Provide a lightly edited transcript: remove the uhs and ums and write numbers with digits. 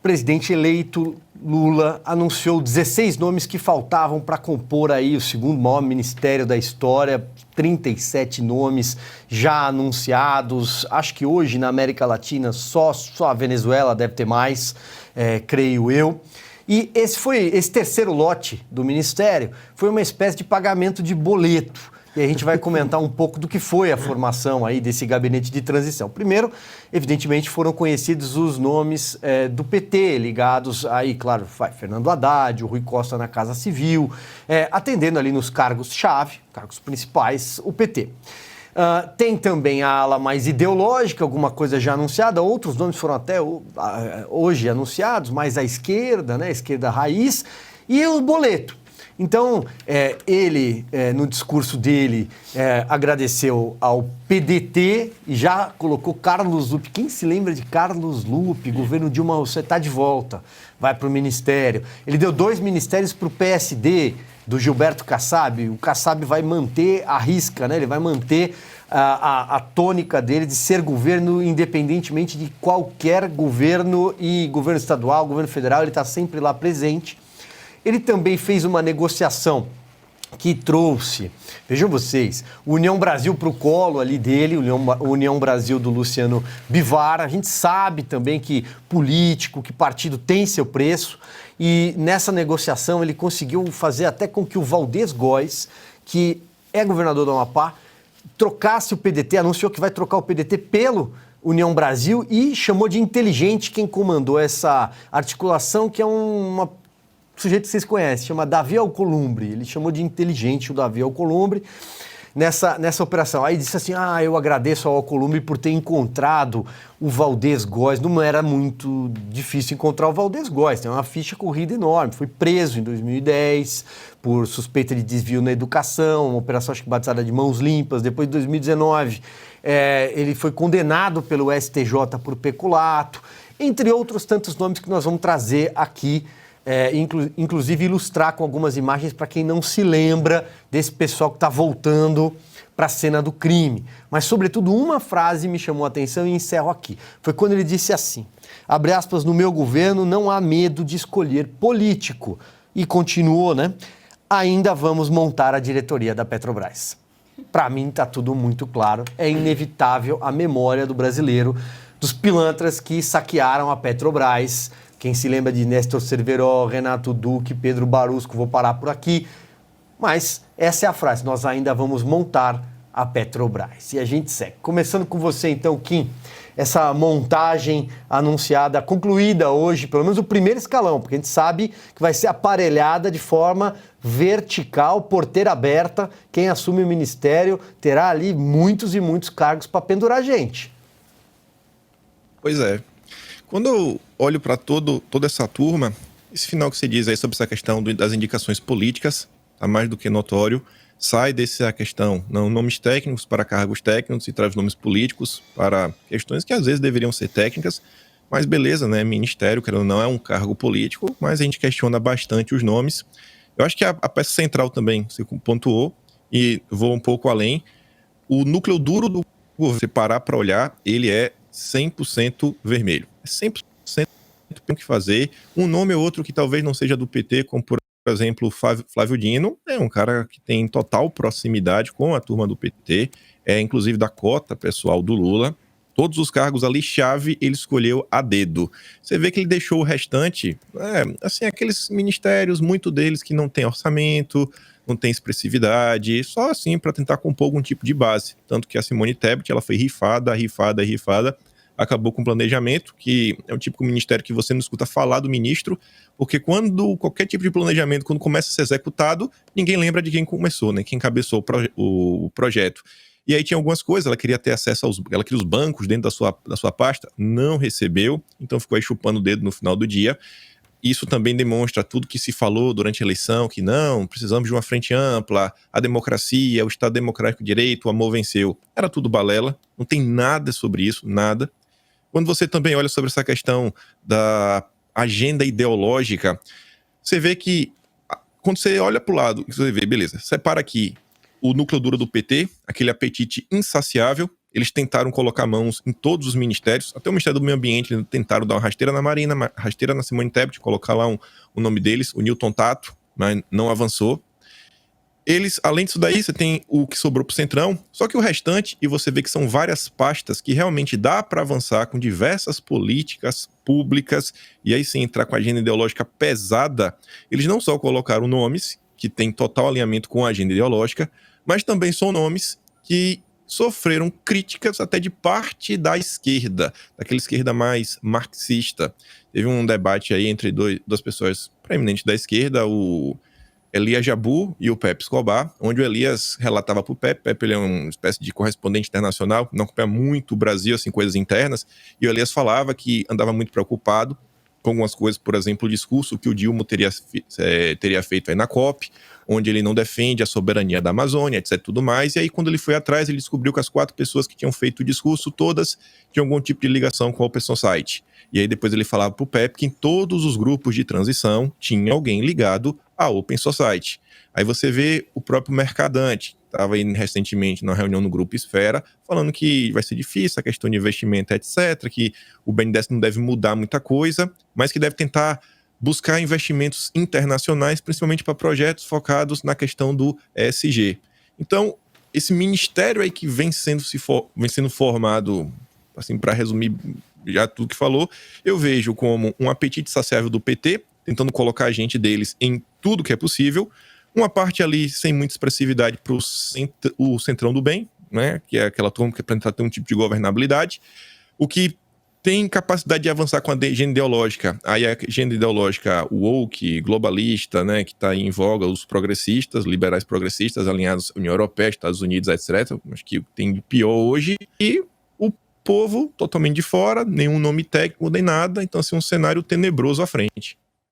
presidente eleito Lula anunciou 16 nomes que faltavam para compor aí o segundo maior ministério da história, 37 nomes já anunciados. Acho que hoje na América Latina só a Venezuela deve ter mais, creio eu. E esse terceiro lote do ministério foi uma espécie de pagamento de boleto. E a gente vai comentar um pouco do que foi a formação aí desse gabinete de transição. Primeiro, evidentemente, foram conhecidos os nomes do PT, ligados aí, claro, Fernando Haddad, o Rui Costa na Casa Civil, atendendo ali nos cargos-chave, cargos principais, o PT. Tem também a ala mais ideológica, alguma coisa já anunciada, outros nomes foram até hoje anunciados, mais à esquerda, né, esquerda raiz, e o boleto. Então, ele, no discurso dele, agradeceu ao PDT e já colocou Carlos Lupe. Quem se lembra de Carlos Lupe? Governo Dilma, você está de volta, vai para o ministério. Ele deu 2 ministérios para o PSD, do Gilberto Kassab. O Kassab vai manter a risca, né? Ele vai manter a tônica dele de ser governo independentemente de qualquer governo, e governo estadual, governo federal, ele está sempre lá presente. Ele também fez uma negociação que trouxe, vejam vocês, União Brasil para o colo ali dele, União Brasil do Luciano Bivar. A gente sabe também que político, que partido tem seu preço, e nessa negociação ele conseguiu fazer até com que o Valdez Góes, que é governador do Amapá, trocasse o PDT, anunciou que vai trocar o PDT pelo União Brasil e chamou de inteligente quem comandou essa articulação, que é uma sujeito que vocês conhecem, chama Davi Alcolumbre. Ele chamou de inteligente o Davi Alcolumbre nessa operação. Aí disse assim, eu agradeço ao Alcolumbre por ter encontrado o Valdez Góes. Não era muito difícil encontrar o Valdez Góes, tem uma ficha corrida enorme. Foi preso em 2010 por suspeita de desvio na educação, uma operação acho que batizada de Mãos Limpas. Depois de 2019, ele foi condenado pelo STJ por peculato, entre outros tantos nomes que nós vamos trazer aqui, inclusive ilustrar com algumas imagens para quem não se lembra desse pessoal que está voltando para a cena do crime. Mas, sobretudo, uma frase me chamou a atenção e encerro aqui. Foi quando ele disse assim, abre aspas, no meu governo não há medo de escolher político. E continuou, né? Ainda vamos montar a diretoria da Petrobras. Para mim está tudo muito claro. É inevitável a memória do brasileiro, dos pilantras que saquearam a Petrobras. Quem se lembra de Néstor Cerveró, Renato Duque, Pedro Barusco, vou parar por aqui. Mas essa é a frase, nós ainda vamos montar a Petrobras. E a gente segue. Começando com você então, Kim, essa montagem anunciada, concluída hoje, pelo menos o primeiro escalão, porque a gente sabe que vai ser aparelhada de forma vertical, porteira aberta. Quem assume o ministério terá ali muitos e muitos cargos para pendurar gente. Pois é. Quando eu olho para toda essa turma, esse final que você diz aí sobre essa questão das indicações políticas, está mais do que notório, sai dessa questão, não nomes técnicos para cargos técnicos e traz nomes políticos para questões que às vezes deveriam ser técnicas, mas beleza, né? Ministério, querendo ou não, é um cargo político, mas a gente questiona bastante os nomes. Eu acho que a peça central também, você pontuou, e vou um pouco além, o núcleo duro do governo, se parar para olhar, ele é 100% vermelho. É 100% tem que fazer. Um nome ou outro que talvez não seja do PT, como por exemplo Flávio Dino, é um cara que tem total proximidade com a turma do PT, inclusive da cota pessoal do Lula. Todos os cargos ali chave ele escolheu a dedo. Você vê que ele deixou o restante, assim, aqueles ministérios, muito deles que não tem orçamento, não tem expressividade, só assim para tentar compor algum tipo de base. Tanto que a Simone Tebet, ela foi rifada, acabou com o planejamento, que é um típico ministério que você não escuta falar do ministro, porque qualquer tipo de planejamento, quando começa a ser executado, ninguém lembra de quem começou, né? Quem encabeçou o projeto. E aí tinha algumas coisas, ela queria ter acesso ela queria os bancos dentro da sua pasta, não recebeu, então ficou aí chupando o dedo no final do dia. Isso também demonstra tudo que se falou durante a eleição, que não, precisamos de uma frente ampla, a democracia, o Estado Democrático de Direito, o amor venceu. Era tudo balela, não tem nada sobre isso, nada. Quando você também olha sobre essa questão da agenda ideológica, você vê que, quando você olha para o lado, você vê, beleza, separa aqui o núcleo duro do PT, aquele apetite insaciável, eles tentaram colocar mãos em todos os ministérios, até o Ministério do Meio Ambiente, eles tentaram dar uma rasteira na Marina, uma rasteira na Simone Tebet, colocar lá o nome deles, o Newton Tato, mas não avançou. Eles, além disso daí, você tem o que sobrou pro Centrão, só que o restante, e você vê que são várias pastas que realmente dá para avançar com diversas políticas públicas, e aí sim entrar com a agenda ideológica pesada. Eles não só colocaram nomes que têm total alinhamento com a agenda ideológica, mas também são nomes que sofreram críticas até de parte da esquerda, daquela esquerda mais marxista. Teve um debate aí entre duas pessoas preeminentes da esquerda, o Elias Jabbour e o Pepe Escobar, onde o Elias relatava para o Pepe ele é uma espécie de correspondente internacional, não acompanha muito o Brasil, assim, coisas internas, e o Elias falava que andava muito preocupado com algumas coisas, por exemplo, o discurso que o Dilma teria feito aí na COP, onde ele não defende a soberania da Amazônia, etc, tudo mais, e aí quando ele foi atrás, ele descobriu que as 4 pessoas que tinham feito o discurso, todas tinham algum tipo de ligação com a Open Society. E aí depois ele falava pro Pepe que em todos os grupos de transição tinha alguém ligado à Open Society. Aí você vê o próprio Mercadante, estava aí recentemente numa reunião no Grupo Esfera, falando que vai ser difícil a questão de investimento, etc, que o BNDES não deve mudar muita coisa, mas que deve tentar buscar investimentos internacionais, principalmente para projetos focados na questão do ESG. Então, esse ministério aí que vem sendo formado, assim, para resumir já tudo que falou, eu vejo como um apetite saciável do PT, tentando colocar a gente deles em tudo que é possível, uma parte ali sem muita expressividade para o centrão do bem, né, que é aquela turma que é para tentar ter um tipo de governabilidade, o que tem capacidade de avançar com a agenda ideológica, aí a agenda ideológica woke, globalista, né, que está em voga, os progressistas, liberais progressistas, alinhados à União Europeia, Estados Unidos, etc., acho que tem de pior hoje, e o povo totalmente de fora, nenhum nome técnico, nem nada, então assim, um cenário tenebroso à frente.